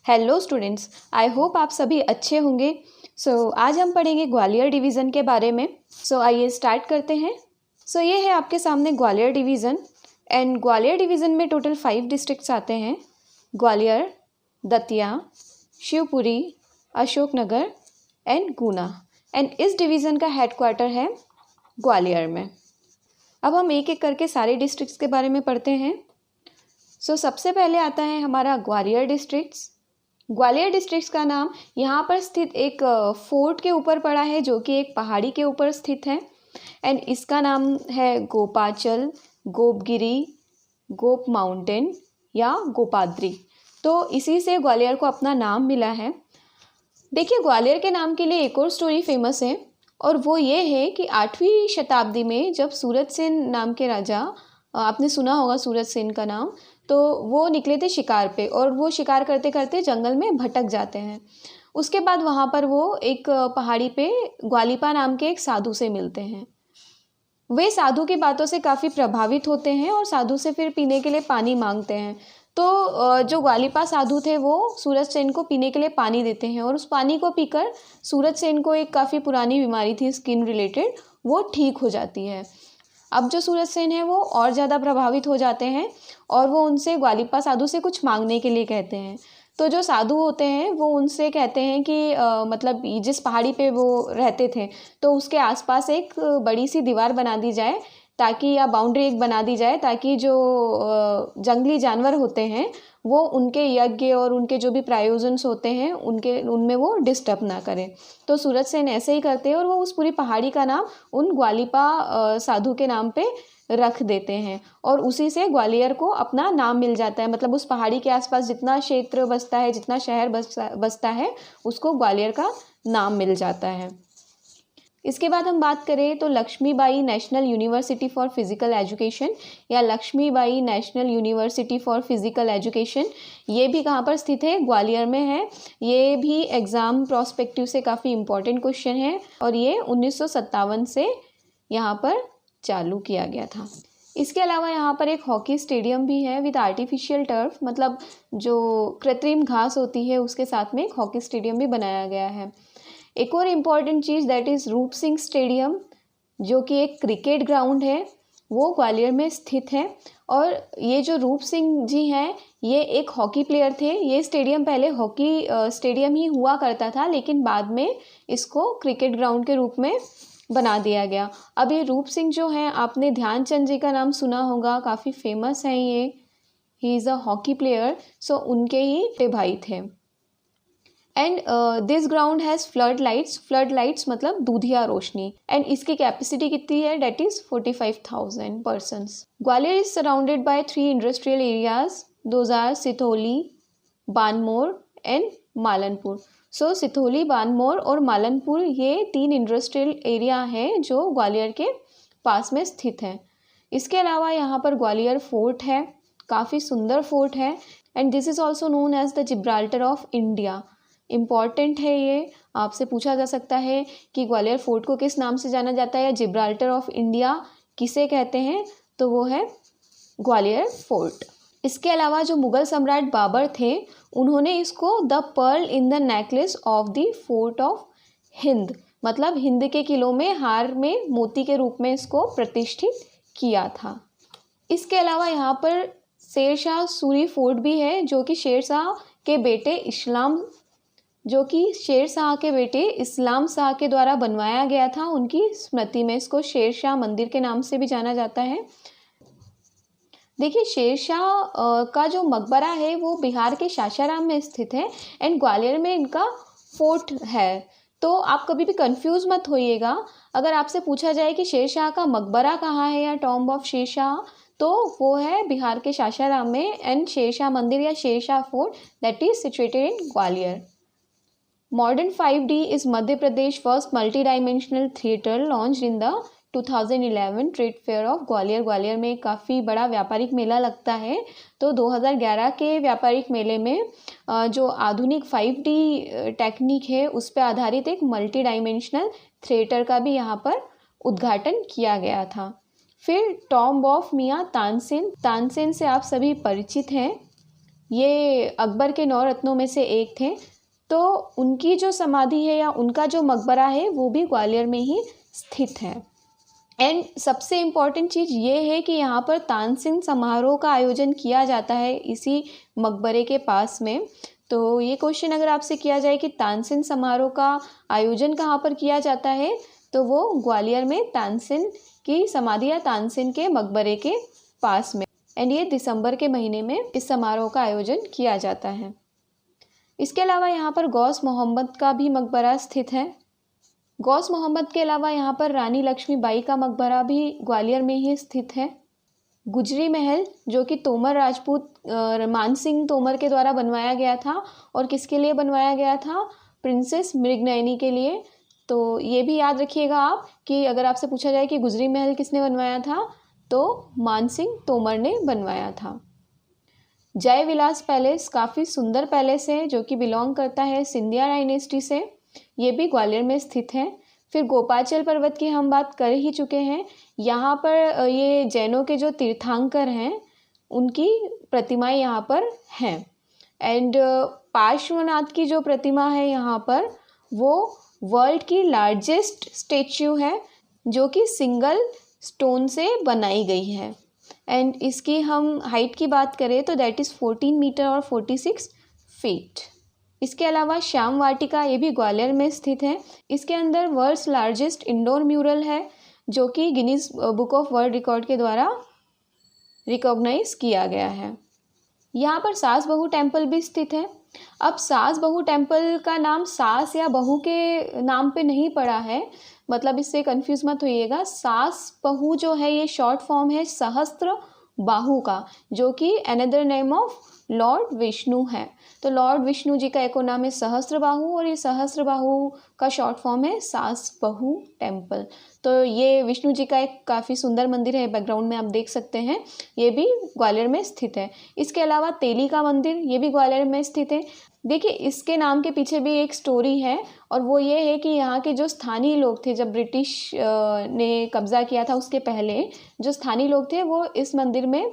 Hello students, I hope आप सभी अच्छे होंगे। आज हम पढ़ेंगे ग्वालियर डिवीज़न के बारे में। आइए स्टार्ट करते हैं। ये है आपके सामने Gwalior division and Gwalior division में टोटल 5 डिस्ट्रिक्ट्स आते हैं: Gwalior, Datia, Shivpuri, Ashoknagar and Guna. And इस डिवीज़न का हेडक्वार्टर है ग्वालियर में। अब हम एक एक करके सारे डिस्ट्रिक्ट्स के बारे में पढ़ते हैं। सबसे पहले आता है हमारा ग्वालियर डिस्ट्रिक्ट्स। ग्वालियर डिस्ट्रिक्ट का नाम यहाँ पर स्थित एक फोर्ट के ऊपर पड़ा है जो कि एक पहाड़ी के ऊपर स्थित है। एंड इसका नाम है गोपाचल, गोपगिरी, गोप माउंटेन या गोपाद्री। तो इसी से ग्वालियर को अपना नाम मिला है। देखिए, ग्वालियर के नाम के लिए एक और स्टोरी फेमस है और वो ये है कि 8वीं शताब्दी में जब सूरत सेन नाम के राजा, आपने सुना होगा सूरत सेन का नाम, तो वो निकले थे शिकार पे और वो शिकार करते करते जंगल में भटक जाते हैं। उसके बाद वहाँ पर वो एक पहाड़ी पे ग्वालिपा नाम के एक साधु से मिलते हैं। वे साधु की बातों से काफ़ी प्रभावित होते हैं और साधु से फिर पीने के लिए पानी मांगते हैं। तो जो ग्वालिपा साधु थे वो सूरत सेन को पीने के लिए पानी देते हैं और उस पानी को पीकर सूरत सेन को एक काफ़ी पुरानी बीमारी थी स्किन रिलेटेड, वो ठीक हो जाती है। अब जो सूरत सेन है वो और ज़्यादा प्रभावित हो जाते हैं और वो उनसे ग्वालिपा साधु से कुछ मांगने के लिए कहते हैं। तो जो साधु होते हैं वो उनसे कहते हैं कि मतलब जिस पहाड़ी पे वो रहते थे तो उसके आसपास एक बड़ी सी दीवार बना दी जाए, ताकि या बाउंड्री एक बना दी जाए, ताकि जो जंगली जानवर होते हैं वो उनके यज्ञ और उनके जो भी प्रायोजन्स होते हैं उनमें वो डिस्टर्ब ना करें। तो सूरत सेन ऐसे ही करते हैं और वो उस पूरी पहाड़ी का नाम उन ग्वालिपा साधु के नाम पे रख देते हैं और उसी से ग्वालियर को अपना नाम मिल जाता है। मतलब उस पहाड़ी के आसपास जितना क्षेत्र बसता है, जितना शहर बसता है, उसको ग्वालियर का नाम मिल जाता है। इसके बाद हम बात करें तो Lakshmibai national university for physical education या Lakshmibai national university for physical education, ये भी कहाँ पर स्थित है? ग्वालियर में है। ये भी एग्ज़ाम प्रोस्पेक्टिव से काफ़ी इम्पोर्टेंट क्वेश्चन है और ये 1957 से यहाँ पर चालू किया गया था। इसके अलावा यहाँ पर एक हॉकी स्टेडियम भी है विद आर्टिफिशियल टर्फ, मतलब जो कृत्रिम घास होती है उसके साथ में एक हॉकी स्टेडियम भी बनाया गया है। एक और इम्पॉर्टेंट चीज़ दैट इज़ रूप सिंह स्टेडियम, जो कि एक क्रिकेट ग्राउंड है, वो ग्वालियर में स्थित है। और ये जो रूप सिंह जी हैं ये एक हॉकी प्लेयर थे। ये स्टेडियम पहले हॉकी स्टेडियम ही हुआ करता था, लेकिन बाद में इसको क्रिकेट ग्राउंड के रूप में बना दिया गया। अब ये रूप सिंह जो हैं, आपने ध्यानचंद जी का नाम सुना होगा, काफ़ी फेमस हैं ये, he is a hockey player. उनके ही भाई थे। And this ground has flood lights मतलब दूधिया रोशनी। एंड इसकी कैपेसिटी कितनी है? That is 45,000 persons. Gwalior is surrounded by 3 industrial areas, those are Sithouli, Banmore and Malanpur. Sithouli, Banmore और मालनपुर ये 3 इंडस्ट्रियल एरिया हैं जो ग्वालियर के पास में स्थित हैं। इसके अलावा यहाँ पर ग्वालियर फोर्ट है, काफ़ी सुंदर फोर्ट है। And this is also known as the Gibraltar of India. Important है ये, आपसे पूछा जा सकता है कि ग्वालियर फोर्ट को किस नाम से जाना जाता है या जिब्राल्टर ऑफ इंडिया किसे कहते हैं, तो वो है ग्वालियर फोर्ट। इसके अलावा जो मुग़ल सम्राट बाबर थे उन्होंने इसको the pearl in the necklace of the fort of Hind, मतलब हिंद के किलों में हार में मोती के रूप में इसको प्रतिष्ठित किया था। इसके अलावा यहाँ पर शेरशाह सूरी फोर्ट भी है, जो कि शेरशाह के बेटे इस्लाम शाह के द्वारा बनवाया गया था। उनकी स्मृति में इसको शेरशाह मंदिर के नाम से भी जाना जाता है। देखिए, शेरशाह का जो मकबरा है वो बिहार के सासाराम में स्थित है एंड ग्वालियर में इनका फोर्ट है। तो आप कभी भी कंफ्यूज मत होइएगा। अगर आपसे पूछा जाए कि शेरशाह का मकबरा कहाँ है या टॉम्ब ऑफ शेरशाह, तो वो है बिहार के सासाराम में। एंड शेरशाह मंदिर या Shershah fort that is situated in Gwalior. Modern 5D is Madhya Pradesh first multi-dimensional theatre launched in the 2011 trade fair of Gwalior. Gwalior में काफ़ी बड़ा व्यापारिक मेला लगता है। तो 2011 के व्यापारिक मेले में जो आधुनिक 5D टेक्निक है उस पर आधारित एक मल्टी डायमेंशनल थिएटर का भी यहाँ पर उद्घाटन किया गया था। फिर टॉम्ब ऑफ मियाँ तानसेन से आप सभी परिचित हैं। ये अकबर के 9 रत्नों में से एक थे। तो उनकी जो समाधि है या उनका जो मकबरा है वो भी ग्वालियर में ही स्थित है। एंड सबसे इम्पॉर्टेंट चीज़ ये है कि यहाँ पर तानसेन समारोह का आयोजन किया जाता है इसी मकबरे के पास में। तो ये क्वेश्चन अगर आपसे किया जाए कि तानसेन समारोह का आयोजन कहाँ पर किया जाता है, तो वो ग्वालियर में तानसेन की समाधि या तानसेन के मकबरे के पास में। एंड ये दिसंबर के महीने में इस समारोह का आयोजन किया जाता है। इसके अलावा यहाँ पर गौस मोहम्मद का भी मकबरा स्थित है। गौस मोहम्मद के अलावा यहाँ पर रानी लक्ष्मीबाई का मकबरा भी ग्वालियर में ही स्थित है। गुजरी महल जो कि तोमर राजपूत मानसिंह तोमर के द्वारा बनवाया गया था, और किसके लिए बनवाया गया था? प्रिंसेस मृगनयनी के लिए। तो ये भी याद रखिएगा आप कि अगर आपसे पूछा जाए कि गुजरी महल किसने बनवाया था, तो मानसिंह तोमर ने बनवाया था। जय विलास पैलेस काफ़ी सुंदर पैलेस है जो कि बिलोंग करता है सिंधिया डायनेस्टी से। ये भी ग्वालियर में स्थित है। फिर गोपाचल पर्वत की हम बात कर ही चुके हैं। यहाँ पर ये जैनों के जो तीर्थंकर हैं उनकी प्रतिमाएं यहाँ पर हैं। एंड पार्श्वनाथ की जो प्रतिमा है यहाँ पर, वो वर्ल्ड की लार्जेस्ट स्टेच्यू है जो कि सिंगल स्टोन से बनाई गई है। एंड इसकी हम हाइट की बात करें तो दैट इज़ 14 मीटर और 46 फीट। इसके अलावा श्याम वाटिका, ये भी ग्वालियर में स्थित है। इसके अंदर वर्ल्ड्स लार्जेस्ट इंडोर म्यूरल है जो कि Guinness book of world record के द्वारा रिकॉग्नाइज किया गया है। यहाँ पर सास बहू टेम्पल भी स्थित है। अब सास बहू टेम्पल का नाम सास या बहू के नाम पे नहीं पड़ा है, मतलब इससे कंफ्यूज मत होइएगा। सास बहू जो है ये शॉर्ट फॉर्म है सहस्त्र बाहु का, जो कि another name of Lord Vishnu है। तो लॉर्ड विष्णु जी का एको नाम है सहस्त्र बाहु, और ये सहस्त्र बाहु का शॉर्ट फॉर्म है सास बहू टेम्पल। तो ये विष्णु जी का एक काफ़ी सुंदर मंदिर है, बैकग्राउंड में आप देख सकते हैं। ये भी ग्वालियर में स्थित है। इसके अलावा तेली का मंदिर, ये भी ग्वालियर में स्थित है। देखिए इसके नाम के पीछे भी एक स्टोरी है, और वो ये है कि यहाँ के जो स्थानीय लोग थे, जब ब्रिटिश ने कब्जा किया था उसके पहले जो स्थानीय लोग थे वो इस मंदिर में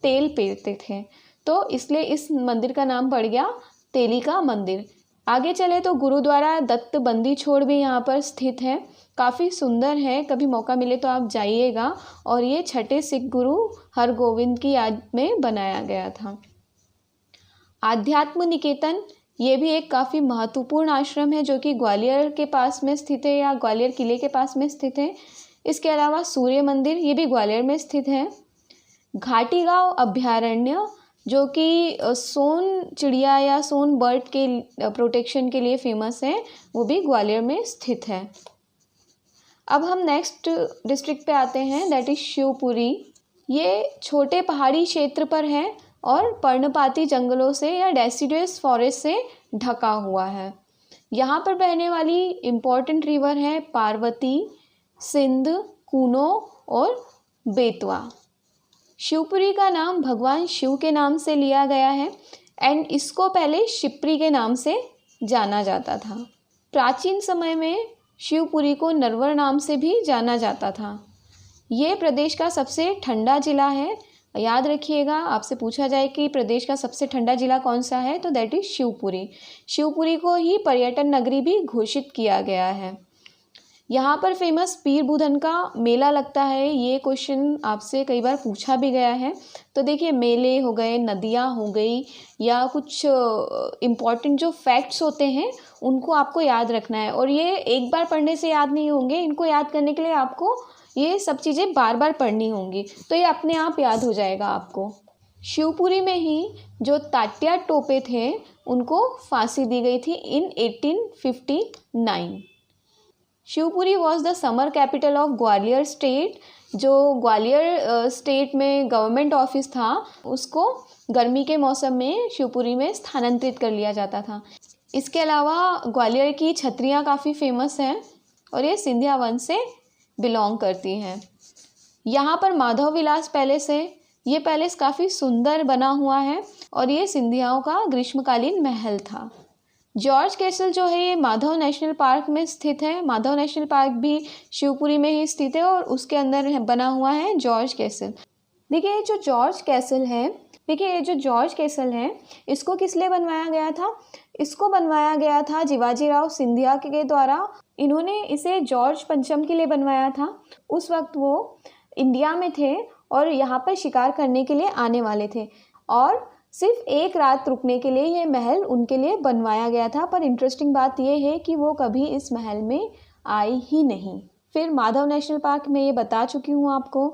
तेल पेरते थे, तो इसलिए इस मंदिर का नाम पड़ गया तेली का मंदिर। आगे चले तो गुरुद्वारा दत्त बंदी छोड़ भी यहाँ पर स्थित है। काफ़ी सुंदर है, कभी मौका मिले तो आप जाइएगा। और ये छठे सिख गुरु हरगोविंद की याद में बनाया गया था। आध्यात्म निकेतन, ये भी एक काफ़ी महत्वपूर्ण आश्रम है जो कि ग्वालियर के पास में स्थित है या ग्वालियर किले के पास में स्थित है। इसके अलावा सूर्य मंदिर, ये भी ग्वालियर में स्थित है। घाटी गांव अभयारण्य जो कि सोन चिड़िया या सोन बर्ड के प्रोटेक्शन के लिए फेमस है, वो भी ग्वालियर में स्थित है। अब हम नेक्स्ट डिस्ट्रिक्ट पे आते हैं, दैट इज़ शिवपुरी। ये छोटे पहाड़ी क्षेत्र पर है और पर्णपाती जंगलों से या डेसिडुअस फॉरेस्ट से ढका हुआ है। यहाँ पर बहने वाली इम्पॉर्टेंट रिवर है पार्वती, सिंध, कूनो और बेतवा। शिवपुरी का नाम भगवान शिव के नाम से लिया गया है, एंड इसको पहले शिवपुरी के नाम से जाना जाता था। प्राचीन समय में शिवपुरी को नरवर नाम से भी जाना जाता था। ये प्रदेश का सबसे ठंडा जिला है। याद रखिएगा, आपसे पूछा जाए कि प्रदेश का सबसे ठंडा जिला कौन सा है, तो दैट इज़ शिवपुरी। शिवपुरी को ही पर्यटन नगरी भी घोषित किया गया है। यहाँ पर फेमस पीर बुधन का मेला लगता है। ये क्वेश्चन आपसे कई बार पूछा भी गया है। तो देखिए मेले हो गए, नदियाँ हो गई, या कुछ इम्पॉर्टेंट जो फैक्ट्स होते हैं उनको आपको याद रखना है। और ये एक बार पढ़ने से याद नहीं होंगे, इनको याद करने के लिए आपको ये सब चीज़ें बार बार पढ़नी होंगी, तो ये अपने आप याद हो जाएगा आपको। शिवपुरी में ही जो तात्या टोपे थे उनको फांसी दी गई थी इन 1859। Shivpuri was the summer capital of Gwalior state. जो ग्वालियर स्टेट में गवर्नमेंट ऑफिस था उसको गर्मी के मौसम में शिवपुरी में स्थानांतरित कर लिया जाता था। इसके अलावा ग्वालियर की छतरियाँ काफ़ी फेमस हैं और ये सिंधिया वंश से बिलोंग करती हैं। यहाँ पर माधव विलास पैलेस है। ये पैलेस काफ़ी सुंदर बना हुआ है और ये सिंधियाओं का ग्रीष्मकालीन महल था। जॉर्ज कैसल जो है ये माधव नेशनल पार्क में स्थित है। माधव नेशनल पार्क भी शिवपुरी में ही स्थित है और उसके अंदर बना हुआ है जॉर्ज कैसल। देखिए जो जॉर्ज कैसल है देखिए ये जो जॉर्ज कैसल है इसको किस लिए बनवाया गया था? इसको बनवाया गया था जिवाजीराव सिंधिया के द्वारा। इन्होंने इसे जॉर्ज पंचम के लिए बनवाया था। उस वक्त वो इंडिया में थे और यहाँ पर शिकार करने के लिए आने वाले थे और सिर्फ एक रात रुकने के लिए ये महल उनके लिए बनवाया गया था। पर इंटरेस्टिंग बात यह है कि वो कभी इस महल में आए ही नहीं। फिर माधव नेशनल पार्क में ये बता चुकी हूँ आपको।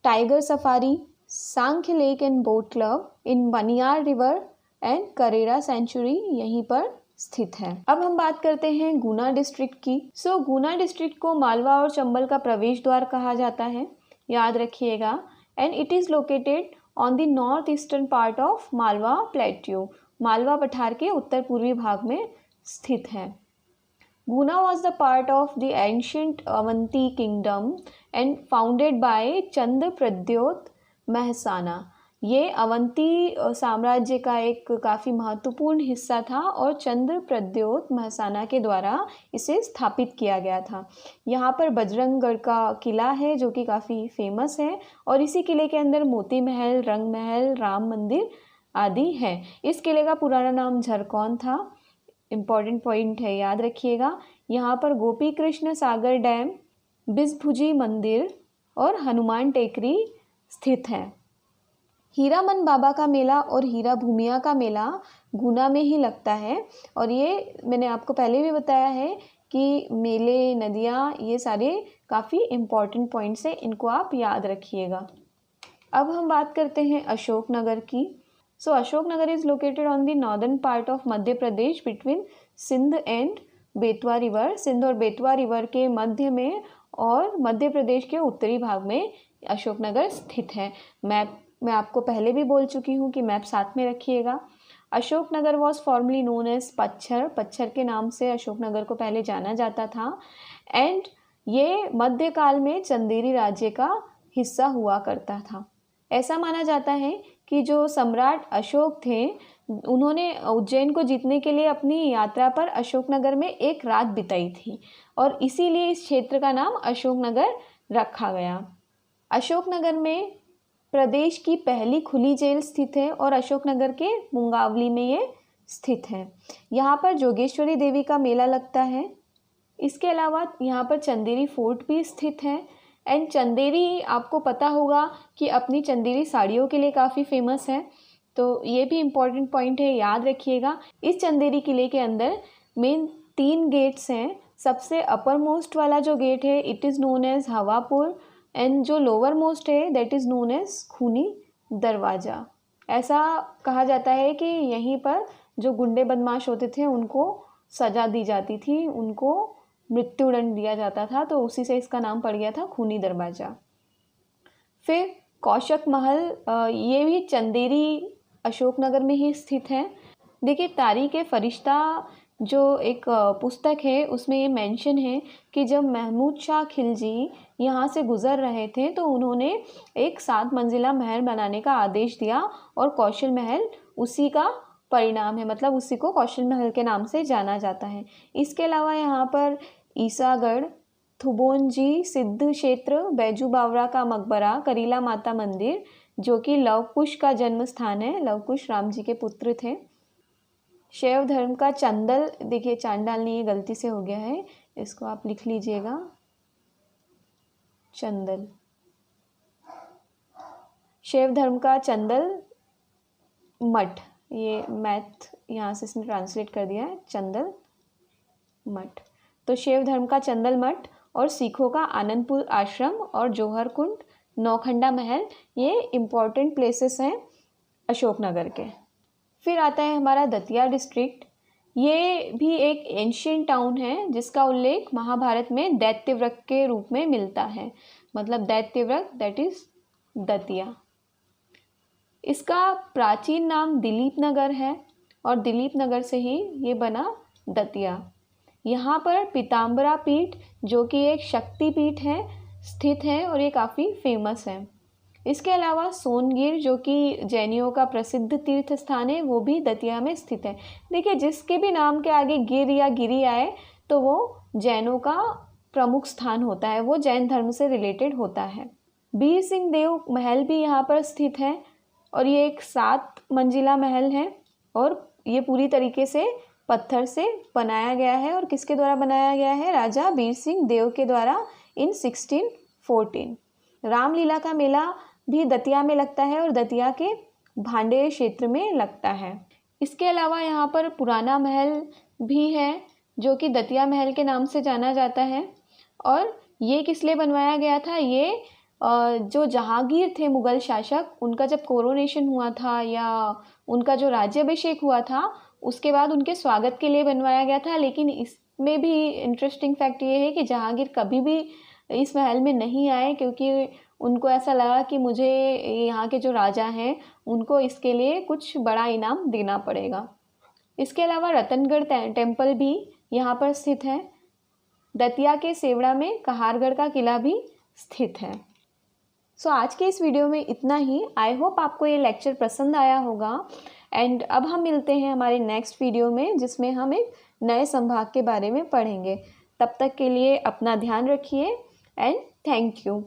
Tiger safari, Sankhya lake and boat club in Baniyar river and Karera sanctuary यहीं पर स्थित है। अब हम बात करते हैं गुना डिस्ट्रिक्ट की। गुना डिस्ट्रिक्ट को मालवा और चंबल का प्रवेश द्वार कहा जाता है, याद रखिएगा। And it is located on the north eastern part of Malwa plateau. Malwa पठार के उत्तर पूर्वी भाग में स्थित है। गुना was the part of the ancient Avanti kingdom and founded by चंद्रप्रद्योत Mehsana. ये अवंती साम्राज्य का एक काफ़ी महत्वपूर्ण हिस्सा था और चंद्रप्रद्योत महसाना के द्वारा इसे स्थापित किया गया था। यहाँ पर बजरंगगढ़ का किला है जो कि काफ़ी फेमस है और इसी किले के अंदर मोती महल, रंग महल, राम मंदिर आदि है। इस किले का पुराना नाम झरकौन था। इम्पॉर्टेंट पॉइंट है, याद रखिएगा। यहाँ पर गोपी कृष्ण सागर डैम, बिसभुजी मंदिर और हनुमान टेकरी स्थित है। हीरामन बाबा का मेला और हीरा भूमिया का मेला गुना में ही लगता है और ये मैंने आपको पहले भी बताया है कि मेले, नदियाँ, ये सारे काफ़ी इम्पॉर्टेंट पॉइंट्स हैं, इनको आप याद रखिएगा। अब हम बात करते हैं अशोकनगर की। Ashoknagar is located on the northern part of Madhya Pradesh between Sindh and Betwa river. Sindh और बेतवा रिवर के मध्य में और मध्य प्रदेश के उत्तरी भाग में अशोकनगर स्थित है। मैप मैं आपको पहले भी बोल चुकी हूँ कि मैप साथ में रखिएगा। Ashoknagar was formerly known as Pachhar. Pachhar के नाम से अशोकनगर को पहले जाना जाता था। एंड ये मध्यकाल में चंदेरी राज्य का हिस्सा हुआ करता था। ऐसा माना जाता है कि जो सम्राट अशोक थे उन्होंने उज्जैन को जीतने के लिए अपनी यात्रा पर अशोकनगर में एक रात बिताई थी और इसीलिए इस क्षेत्र का नाम अशोकनगर रखा गया। अशोकनगर में प्रदेश की पहली खुली जेल स्थित है और अशोकनगर के मुंगावली में ये स्थित है। यहाँ पर जोगेश्वरी देवी का मेला लगता है। इसके अलावा यहाँ पर चंदेरी फोर्ट भी स्थित है। एंड चंदेरी आपको पता होगा कि अपनी चंदेरी साड़ियों के लिए काफ़ी फेमस है, तो ये भी इम्पॉर्टेंट पॉइंट है, याद रखिएगा। इस चंदेरी किले के अंदर मेन 3 गेट्स हैं। सबसे अपर मोस्ट वाला जो गेट है it is known as Hawapur and जो लोअर मोस्ट है that is known as Khooni Darwaza. ऐसा कहा जाता है कि यहीं पर जो गुंडे बदमाश होते थे उनको सज़ा दी जाती थी, उनको मृत्युदंड दिया जाता था, तो उसी से इसका नाम पड़ गया था खूनी दरवाज़ा। फिर कौशक महल, ये भी चंदेरी अशोकनगर में ही स्थित है। देखिए तारीख़ फरिश्ता जो एक पुस्तक है उसमें ये मेंशन है कि जब महमूद शाह खिलजी यहाँ से गुज़र रहे थे तो उन्होंने एक 7 मंजिला महल बनाने का आदेश दिया और कौशल महल उसी का परिणाम है, मतलब उसी को कौशल महल के नाम से जाना जाता है। इसके अलावा यहाँ पर ईसागढ़, थुबोंजी सिद्ध क्षेत्र, बैजू बावरा का मकबरा, करीला माता मंदिर जो कि लव कुश का जन्म स्थान है। लव कुश राम जी के पुत्र थे। शैव धर्म का चंदल, देखिए चांडाल नहीं, ये गलती से हो गया है, इसको आप लिख लीजिएगा चंदल। शैव धर्म का चंदल मठ, ये मैथ यहाँ से इसने ट्रांसलेट कर दिया है, चंदल मठ। तो शैव धर्म का चंदल मठ और सिखों का आनंदपुर आश्रम और जौहर कुंड, नौखंडा महल, ये इम्पॉर्टेंट प्लेसेस हैं अशोकनगर के। फिर आता है हमारा दतिया डिस्ट्रिक्ट। ये भी एक एंशियंट टाउन है जिसका उल्लेख महाभारत में दैत्यव्रत के रूप में मिलता है, मतलब दैत्यव्रत दैट इज दतिया। इसका प्राचीन नाम दिलीप नगर है और दिलीप नगर से ही ये बना दतिया। यहाँ पर पीताम्बरा पीठ जो कि एक शक्ति पीठ है स्थित है और ये काफ़ी फेमस है। इसके अलावा सोनगिर जो कि जैनियों का प्रसिद्ध तीर्थ स्थान है वो भी दतिया में स्थित है। देखिए जिसके भी नाम के आगे गिर या गिरी आए तो वो जैनों का प्रमुख स्थान होता है, वो जैन धर्म से रिलेटेड होता है। बीर सिंह देव महल भी यहाँ पर स्थित है और ये एक 7 मंजिला महल है और ये पूरी तरीके से पत्थर से बनाया गया है। और किसके द्वारा बनाया गया है? राजा वीर सिंह देव के द्वारा इन 1614। रामलीला का मेला भी दतिया में लगता है और दतिया के भांडे क्षेत्र में लगता है। इसके अलावा यहाँ पर पुराना महल भी है जो कि दतिया महल के नाम से जाना जाता है। और ये किस लिए बनवाया गया था? ये जो जहांगीर थे मुग़ल शासक, उनका जब कोरोनेशन हुआ था या उनका जो राज्याभिषेक हुआ था उसके बाद उनके स्वागत के लिए बनवाया गया था। लेकिन इसमें भी इंटरेस्टिंग फैक्ट ये है कि जहांगीर कभी भी इस महल में नहीं आए क्योंकि उनको ऐसा लगा कि मुझे यहाँ के जो राजा हैं उनको इसके लिए कुछ बड़ा इनाम देना पड़ेगा। इसके अलावा रतनगढ़ टेम्पल भी यहाँ पर स्थित है। दतिया के सेवड़ा में कहारगढ़ का किला भी स्थित है। सो आज के इस वीडियो में इतना ही। आई होप आपको ये लेक्चर पसंद आया होगा। एंड अब हम मिलते हैं हमारे नेक्स्ट वीडियो में जिसमें हम एक नए संभाग के बारे में पढ़ेंगे। तब तक के लिए अपना ध्यान रखिए एंड थैंक यू।